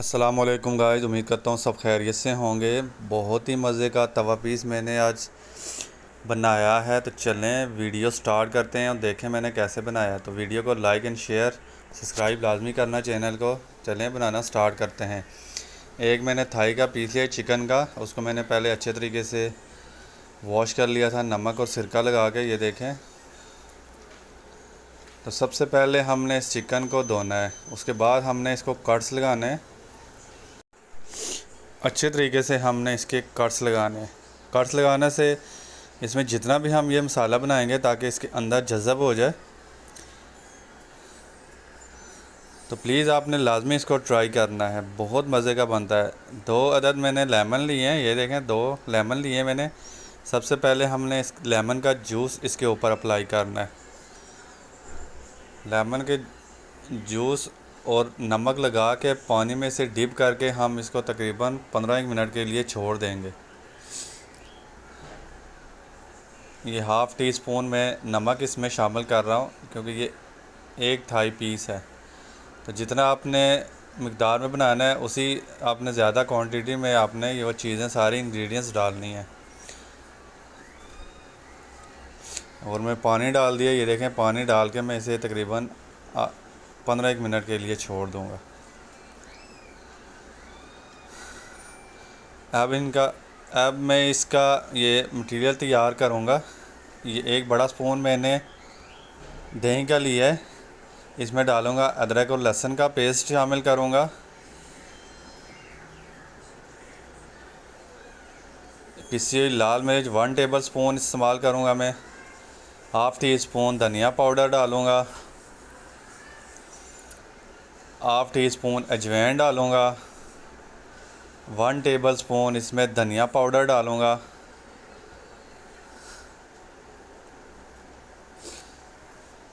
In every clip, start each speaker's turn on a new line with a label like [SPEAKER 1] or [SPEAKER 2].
[SPEAKER 1] अस्सलामुअलैकुम गाइस, उम्मीद करता हूँ सब खैरियत से होंगे। बहुत ही मज़े का तवा पीस मैंने आज बनाया है, तो चलें वीडियो स्टार्ट करते हैं और देखें मैंने कैसे बनाया। तो वीडियो को लाइक एंड शेयर सब्सक्राइब लाजमी करना चैनल को। चलें बनाना स्टार्ट करते हैं। एक मैंने थाई का पीस लिया चिकन का, उसको मैंने पहले अच्छे तरीके से वॉश कर लिया था नमक और सिरका लगा के। ये देखें, तो सबसे पहले हमने इस चिकन को धोना है, उसके बाद हमने इसको कट्स लगाने हैं। अच्छे तरीके से हमने इसके कट्स लगाने हैं। कट्स लगाने से इसमें जितना भी हम ये मसाला बनाएंगे ताकि इसके अंदर जज़ब हो जाए, तो प्लीज़ आपने लाजमी इसको ट्राई करना है। बहुत मज़े का बनता है। 2 अदद मैंने लेमन लिए हैं, ये देखें 2 लेमन लिए हैं मैंने। सबसे पहले हमने इस लेमन का जूस इसके ऊपर अप्लाई करना है। लेमन के जूस और नमक लगा के पानी में से डिप करके हम इसको तकरीबन 15 मिनट के लिए छोड़ देंगे। ये हाफ़ टी स्पून में नमक इसमें शामिल कर रहा हूँ क्योंकि ये एक थाई पीस है। तो जितना आपने मिक़दार में बनाना है उसी आपने ज़्यादा क्वांटिटी में आपने ये वो चीज़ें सारी इंग्रेडिएंट्स डालनी है। और मैं पानी डाल दिया, ये देखें पानी डाल के मैं इसे तकरीबन 15 मिनट के लिए छोड़ दूँगा। अब मैं इसका ये मटेरियल तैयार करूँगा। ये एक बड़ा स्पून मैंने दही का लिया है, इसमें डालूँगा अदरक और लहसुन का पेस्ट शामिल करूँगा। पिसी हुई लाल मिर्च 1 टेबल स्पून इस्तेमाल करूँगा मैं। हाफ़ टी स्पून धनिया पाउडर डालूँगा। हाफ़ टी स्पून अजवाइन डालूँगा। 1 टेबल स्पून इसमें धनिया पाउडर डालूँगा।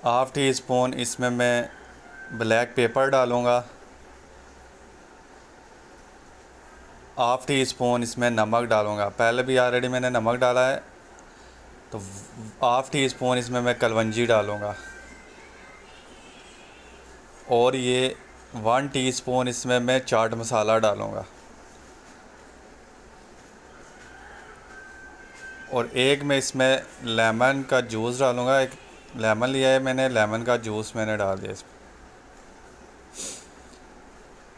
[SPEAKER 1] हाफ़ टी स्पून इसमें मैं ब्लैक पेपर डालूँगा। हाफ़ टी स्पून इसमें नमक डालूँगा। पहले भी ऑलरेडी मैंने नमक डाला है, तो हाफ़ टी स्पून इसमें मैं कलवंजी डालूँगा। और ये 1 टीस्पून इसमें मैं चाट मसाला डालूँगा। और एक मैं इसमें लेमन का जूस डालूँगा। एक लेमन लिया है मैंने, लेमन का जूस मैंने डाल दिया इसमें।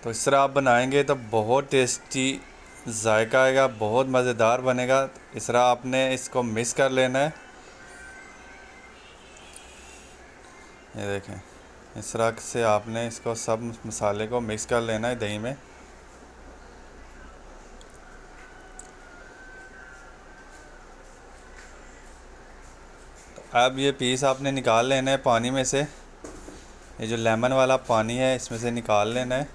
[SPEAKER 1] तो इस तरह आप बनाएंगे तो बहुत टेस्टी जायका आएगा, बहुत मज़ेदार बनेगा। इस तरह आपने इसको मिक्स कर लेना है। ये देखें, इस तरह से आपने इसको सब मसाले को मिक्स कर लेना है दही में। अब ये पीस आपने निकाल लेना है पानी में से। ये जो लेमन वाला पानी है इसमें से निकाल लेना है।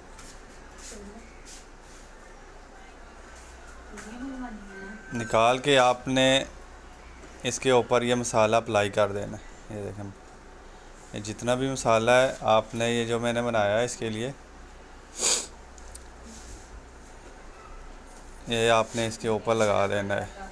[SPEAKER 1] निकाल के आपने इसके ऊपर ये मसाला अप्लाई कर देना है। ये देखें, ये जितना भी मसाला है आपने ये जो मैंने बनाया है इसके लिए, ये आपने इसके ऊपर लगा देना है।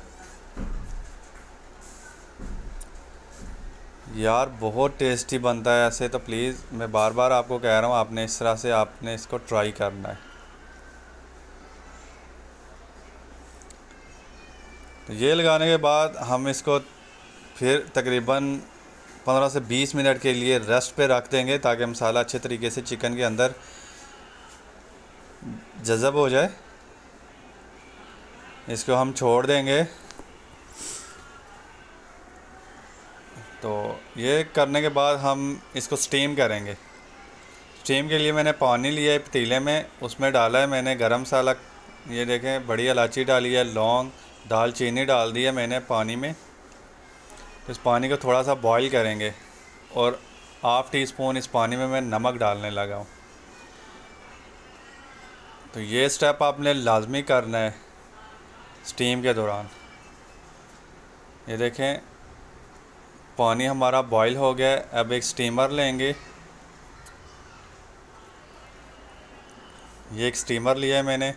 [SPEAKER 1] यार बहुत टेस्टी बनता है ऐसे, तो प्लीज़ मैं बार बार आपको कह रहा हूँ आपने इस तरह से आपने इसको ट्राई करना है। तो ये लगाने के बाद हम इसको फिर तकरीबन 15 से 20 मिनट के लिए रेस्ट पे रख देंगे ताकि मसाला अच्छे तरीके से चिकन के अंदर जज़ब हो जाए। इसको हम छोड़ देंगे। तो ये करने के बाद हम इसको स्टीम करेंगे। स्टीम के लिए मैंने पानी लिया है पतीले में, उसमें डाला है मैंने गरम मसाला। ये देखें बड़ी इलायची डाली है, लौंग, दालचीनी डाल दी है मैंने पानी में। तो इस पानी को थोड़ा सा बॉईल करेंगे और हाफ़ टी स्पून इस पानी में मैं नमक डालने लगा हूँ। तो ये स्टेप आपने लाजमी करना है स्टीम के दौरान। ये देखें पानी हमारा बॉईल हो गया है। अब एक स्टीमर लेंगे। ये एक स्टीमर लिया है मैंने,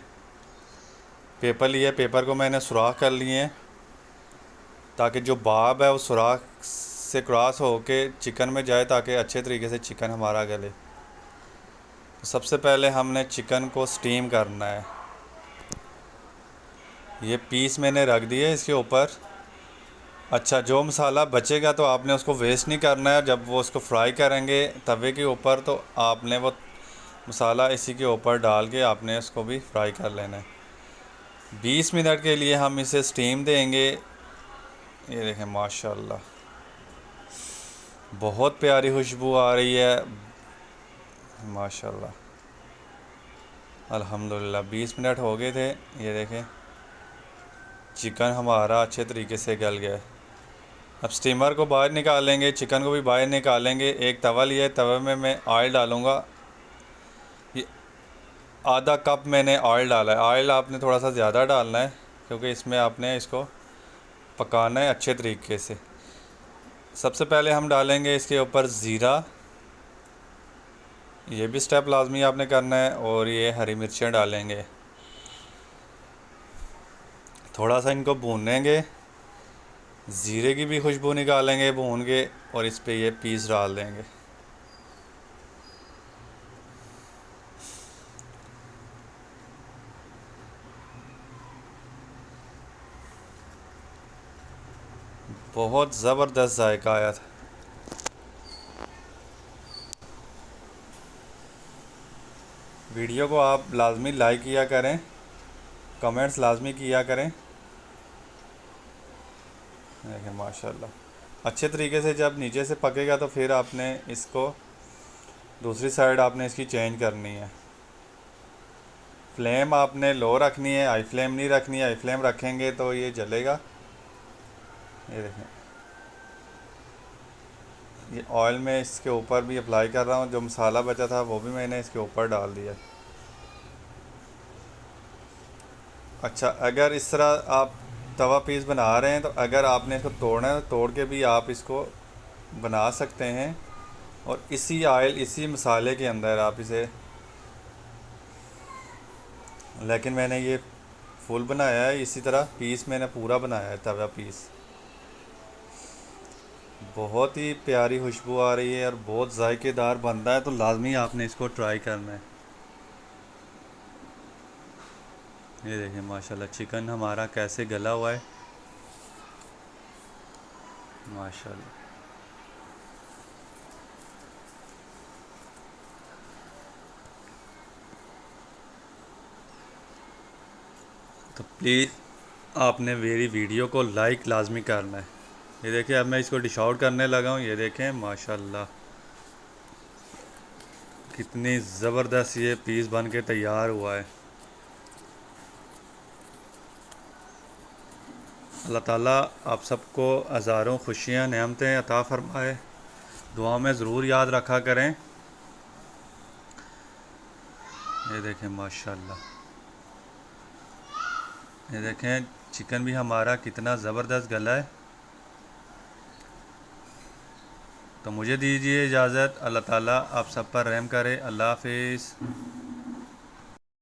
[SPEAKER 1] पेपर लिया है, पेपर को मैंने सुराख कर लिए हैं ताकि जो भाप है वो सुराख से क्रॉस हो के चिकन में जाए ताकि अच्छे तरीके से चिकन हमारा गले। तो सबसे पहले हमने चिकन को स्टीम करना है। ये पीस मैंने रख दिए इसके ऊपर। अच्छा, जो मसाला बचेगा तो आपने उसको वेस्ट नहीं करना है। जब वो उसको फ्राई करेंगे तवे के ऊपर तो आपने वो मसाला इसी के ऊपर डाल के आपने उसको भी फ्राई कर लेना है। 20 मिनट के लिए हम इसे स्टीम देंगे। ये देखें माशाल्लाह, बहुत प्यारी खुशबू आ रही है माशाल्लाह। अल्हम्दुलिल्लाह 20 मिनट हो गए थे। ये देखें चिकन हमारा अच्छे तरीके से गल गया है। अब स्टीमर को बाहर निकालेंगे, चिकन को भी बाहर निकालेंगे। एक तवा लिया है, तवे में मैं ऑयल डालूँगा। ये आधा कप मैंने ऑयल डाला है। ऑयल आपने थोड़ा सा ज़्यादा डालना है क्योंकि इसमें आपने इसको पकाना है अच्छे तरीके से। सबसे पहले हम डालेंगे इसके ऊपर ज़ीरा, ये भी स्टेप लाजमी आपने करना है। और ये हरी मिर्चें डालेंगे। थोड़ा सा इनको भूनेंगे, ज़ीरे की भी खुशबू निकालेंगे भून के, और इस पे ये पीस डाल देंगे। बहुत ज़बरदस्त जायका आया था। वीडियो को आप लाजमी लाइक किया करें, कमेंट्स लाजमी किया करें। देखें माशाल्लाह अच्छे तरीके से जब नीचे से पकेगा तो फिर आपने इसको दूसरी साइड आपने इसकी चेंज करनी है। फ्लेम आपने लो रखनी है, हाई फ्लेम नहीं रखनी है। हाई फ्लेम रखेंगे तो ये जलेगा। ये देखें, ये ऑयल में इसके ऊपर भी अप्लाई कर रहा हूँ। जो मसाला बचा था वो भी मैंने इसके ऊपर डाल दिया। अच्छा, अगर इस तरह आप तवा पीस बना रहे हैं तो अगर आपने इसको तोड़ना है तो तोड़ के भी आप इसको बना सकते हैं। और इसी ऑयल, इसी मसाले के अंदर आप इसे, लेकिन मैंने ये फुल बनाया है। इसी तरह पीस मैंने पूरा बनाया है, तवा पीस। बहुत ही प्यारी खुशबू आ रही है और बहुत जायकेदार बनता है, तो लाजमी आपने इसको ट्राई करना है। ये देखिए माशाल्लाह चिकन हमारा कैसे गला हुआ है माशाल्लाह। तो प्लीज़ आपने मेरी वीडियो को लाइक लाजमी करना है। ये देखिए अब मैं इसको डिश आउट करने लगा हूँ। ये देखें माशाल्लाह कितनी ज़बरदस्त ये पीस बन के तैयार हुआ है। अल्लाह ताला आप सबको हज़ारों खुशियाँ नेमतें अता फ़रमाए। दुआ में ज़रूर याद रखा करें। ये देखें माशाल्लाह, ये देखें चिकन भी हमारा कितना ज़बरदस्त गला है। तो मुझे दीजिए इजाज़त। अल्लाह ताला आप सब पर रहम करे। अल्लाह हाफिज़।